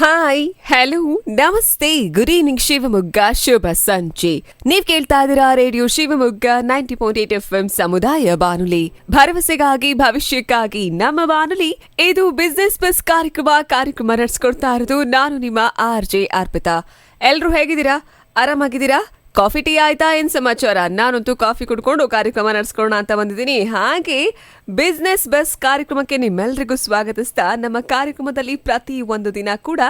Hi hello ನಮಸ್ತೆ good evening Shivamogga ಶುಭ ಸಂಜೆ. ನೀವ್ ಕೇಳ್ತಾ ಇದ್ದೀರಾ ರೇಡಿಯೋ ಶಿವಮೊಗ್ಗ 90.8 FM ಸಮುದಾಯ ಬಾನುಲಿ, ಭರವಸೆಗಾಗಿ ಭವಿಷ್ಯಕ್ಕಾಗಿ ನಮ್ಮ ಬಾನುಲಿ. ಇದು ಬಿಸ್ನೆಸ್ ಬಸ್ ಕಾರ್ಯಕ್ರಮ ನಡೆಸ್ಕೊಡ್ತಾ ಇರೋದು ನಾನು ನಿಮ್ಮ RJ ಅರ್ಪಿತಾ. ಎಲ್ರು ಹೇಗಿದ್ದೀರಾ? ಆರಾಮಾಗಿದ್ದೀರಾ? ಕಾಫಿ ಟೀ ಆಯ್ತಾ? ಏನ್ ಸಮಾಚಾರ? ನಾನಂತೂ ಕಾಫಿ ಕುಡ್ಕೊಂಡು ಕಾರ್ಯಕ್ರಮ ನಡೆಸ್ಕೊಳ್ಳೋಣ ಅಂತ ಬಂದಿದ್ದೀನಿ. ಹಾಗೆ ಬಿಸ್ನೆಸ್ ಬಸ್ ಕಾರ್ಯಕ್ರಮಕ್ಕೆ ನಿಮ್ಮೆಲ್ರಿಗೂ ಸ್ವಾಗತಿಸ್ತಾ, ನಮ್ಮ ಕಾರ್ಯಕ್ರಮದಲ್ಲಿ ಪ್ರತಿ ಒಂದು ದಿನ ಕೂಡ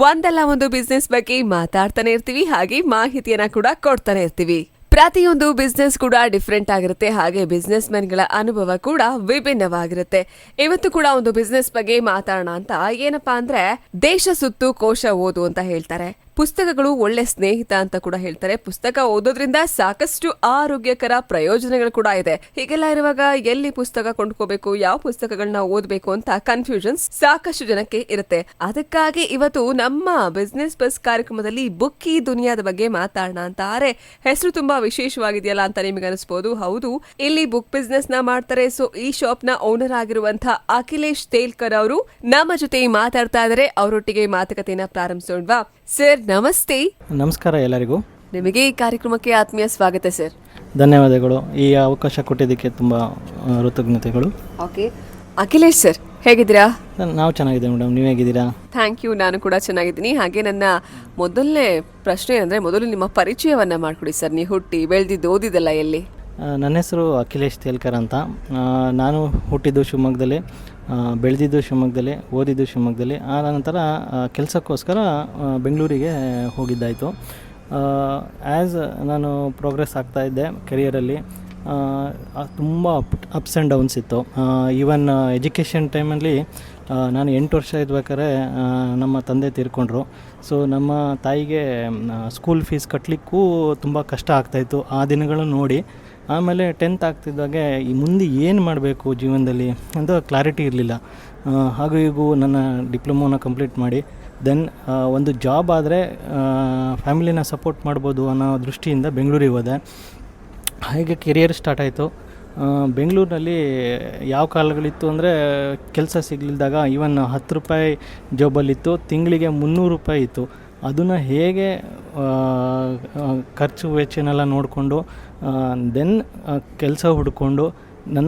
ಒಂದಲ್ಲ ಒಂದು ಬಿಸ್ನೆಸ್ ಬಗ್ಗೆ ಮಾತಾಡ್ತಾನೆ ಇರ್ತೀವಿ, ಹಾಗೆ ಮಾಹಿತಿಯನ್ನ ಕೂಡ ಕೊಡ್ತಾನೆ ಇರ್ತೀವಿ. ಪ್ರತಿಯೊಂದು ಬಿಸ್ನೆಸ್ ಕೂಡ ಡಿಫ್ರೆಂಟ್ ಆಗಿರುತ್ತೆ, ಹಾಗೆ ಬಿಸ್ನೆಸ್ ಮೆನ್ಗಳ ಅನುಭವ ಕೂಡ ವಿಭಿನ್ನವಾಗಿರುತ್ತೆ. ಇವತ್ತು ಕೂಡ ಒಂದು ಬಿಸ್ನೆಸ್ ಬಗ್ಗೆ ಮಾತಾಡೋಣ ಅಂತ. ಏನಪ್ಪಾ ಅಂದ್ರೆ, ದೇಶ ಸುತ್ತು ಕೋಶ ಓದು ಅಂತ ಹೇಳ್ತಾರೆ. ಪುಸ್ತಕಗಳು ಒಳ್ಳೆ ಸ್ನೇಹಿತ ಅಂತ ಕೂಡ ಹೇಳ್ತಾರೆ. ಪುಸ್ತಕ ಓದೋದ್ರಿಂದ ಸಾಕಷ್ಟು ಆರೋಗ್ಯಕರ ಪ್ರಯೋಜನಗಳು ಕೂಡ ಇದೆ. ಹೀಗೆಲ್ಲ ಇರುವಾಗ ಎಲ್ಲಿ ಪುಸ್ತಕ ಕೊಂಡ್ಕೋಬೇಕು, ಯಾವ ಪುಸ್ತಕಗಳನ್ನ ಓದಬೇಕು ಅಂತ ಕನ್ಫ್ಯೂಷನ್ಸ್ ಸಾಕಷ್ಟು ಜನಕ್ಕೆ ಇರುತ್ತೆ. ಅದಕ್ಕಾಗಿ ಇವತ್ತು ನಮ್ಮ ಬಿಸ್ನೆಸ್ ಬಸ್ ಕಾರ್ಯಕ್ರಮದಲ್ಲಿ ಬುಕ್ ಈ ದುನಿಯಾದ ಬಗ್ಗೆ ಮಾತಾಡೋಣ ಅಂತಾರೆ. ಹೆಸರು ತುಂಬಾ ವಿಶೇಷವಾಗಿದೆಯಲ್ಲ ಅಂತ ನಿಮಗೆ ಅನಿಸಬಹುದು. ಹೌದು, ಇಲ್ಲಿ ಬುಕ್ ಬಿಸ್ನೆಸ್ ನ ಮಾಡ್ತಾರೆ. ಸೊ ಈ ಶಾಪ್ ನ ಓನರ್ ಆಗಿರುವಂತಹ ಅಖಿಲೇಶ್ ತೇಲ್ಕರ್ ಅವರು ನಮ್ಮ ಜೊತೆ ಮಾತಾಡ್ತಾ ಇದ್ದಾರೆ. ಅವರೊಟ್ಟಿಗೆ ಮಾತುಕತೆಯನ್ನ ಪ್ರಾರಂಭಿಸೋಣವಾ? ಸರ್ ನಮಸ್ತೆ. ನಮಸ್ಕಾರ ಎಲ್ಲರಿಗೂ. ನಿಮಗೆ ಈ ಕಾರ್ಯಕ್ರಮಕ್ಕೆ ಆತ್ಮೀಯ ಸ್ವಾಗತ ಸರ್. ಧನ್ಯವಾದಗಳು. ಈ ಅವಕಾಶ ಕೊಟ್ಟಿದ್ದಕ್ಕೆ ತುಂಬ ಕೃತಜ್ಞತೆಗಳು. ಓಕೆ, ಅಖಿಲೇಶ್ ಸರ್ ಹೇಗಿದ್ದೀರಾ? ನಾವು ಚೆನ್ನಾಗಿದ್ದೀವಿ ಮೇಡಮ್, ನೀವು ಹೇಗಿದ್ದೀರಾ? ಥ್ಯಾಂಕ್ ಯು, ನಾನು ಕೂಡ ಚೆನ್ನಾಗಿದ್ದೀನಿ. ಹಾಗೆ ನನ್ನ ಮೊದಲನೇ ಪ್ರಶ್ನೆ ಅಂದರೆ, ಮೊದಲು ನಿಮ್ಮ ಪರಿಚಯವನ್ನ ಮಾಡಿಕೊಡಿ ಸರ್. ನೀವು ಹುಟ್ಟಿ ಬೆಳೆದಿದ್ದು ಓದಿದ್ದಲ್ಲ ಎಲ್ಲಿ? ನನ್ನ ಹೆಸರು ಅಖಿಲೇಶ್ ತೇಲ್ಕರ್ ಅಂತ. ನಾನು ಹುಟ್ಟಿದ್ದು ಶಿವಮೊಗ್ಗದಲ್ಲಿ, ಬೆಳೆದಿದ್ದು ಶಿವಮೊಗ್ಗದಲ್ಲಿ, ಓದಿದ್ದು ಶಿವಮೊಗ್ಗದಲ್ಲಿ. ಆ ನಂತರ ಕೆಲಸಕ್ಕೋಸ್ಕರ ಬೆಂಗಳೂರಿಗೆ ಹೋಗಿದ್ದಾಯಿತು. ಆ್ಯಸ್ ನಾನು ಪ್ರೋಗ್ರೆಸ್ ಆಗ್ತಾಯಿದ್ದೆ ಕೆರಿಯರಲ್ಲಿ. ತುಂಬ ಅಪ್ಸ್ ಆ್ಯಂಡ್ ಡೌನ್ಸ್ ಇತ್ತು. ಈವನ್ ಎಜುಕೇಷನ್ ಟೈಮಲ್ಲಿ ನಾನು 8 ವರ್ಷ ಇದ್ಬೇಕಾದ್ರೆ ನಮ್ಮ ತಂದೆ ತೀರ್ಕೊಂಡ್ರು. ಸೊ ನಮ್ಮ ತಾಯಿಗೆ ಸ್ಕೂಲ್ ಫೀಸ್ ಕಟ್ಟಲಿಕ್ಕೂ ತುಂಬ ಕಷ್ಟ ಆಗ್ತಾಯಿತ್ತು ಆ ದಿನಗಳನ್ನು ನೋಡಿ. ಆಮೇಲೆ 10th ಆಗ್ತಿದ್ದಾಗೆ ಈ ಮುಂದೆ ಏನು ಮಾಡಬೇಕು ಜೀವನದಲ್ಲಿ ಅಂತ ಕ್ಲಾರಿಟಿ ಇರಲಿಲ್ಲ. ಹಾಗೂ ಹೀಗೂ ನನ್ನ ಡಿಪ್ಲೊಮೋನ ಕಂಪ್ಲೀಟ್ ಮಾಡಿ ದೆನ್ ಒಂದು ಜಾಬ್ ಆದರೆ ಫ್ಯಾಮಿಲಿನ ಸಪೋರ್ಟ್ ಮಾಡ್ಬೋದು ಅನ್ನೋ ದೃಷ್ಟಿಯಿಂದ ಬೆಂಗಳೂರಿಗೆ ಹೋದೆ. ಹಾಗೆ ಕೆರಿಯರ್ ಸ್ಟಾರ್ಟ್ ಆಯಿತು. ಬೆಂಗಳೂರಿನಲ್ಲಿ ಯಾವ ಕಾಲಗಳಿತ್ತು ಅಂದರೆ, ಕೆಲಸ ಸಿಗಲಿದ್ದಾಗ ಈವನ್ 10 ರೂಪಾಯಿ ಜಾಬಲ್ಲಿತ್ತು, ತಿಂಗಳಿಗೆ 300 ರೂಪಾಯಿ ಇತ್ತು. ಅದನ್ನು ಹೇಗೆ ಖರ್ಚು ವೆಚ್ಚನೆಲ್ಲ ನೋಡಿಕೊಂಡು ದೆನ್ ಕೆಲಸ ಹುಡ್ಕೊಂಡು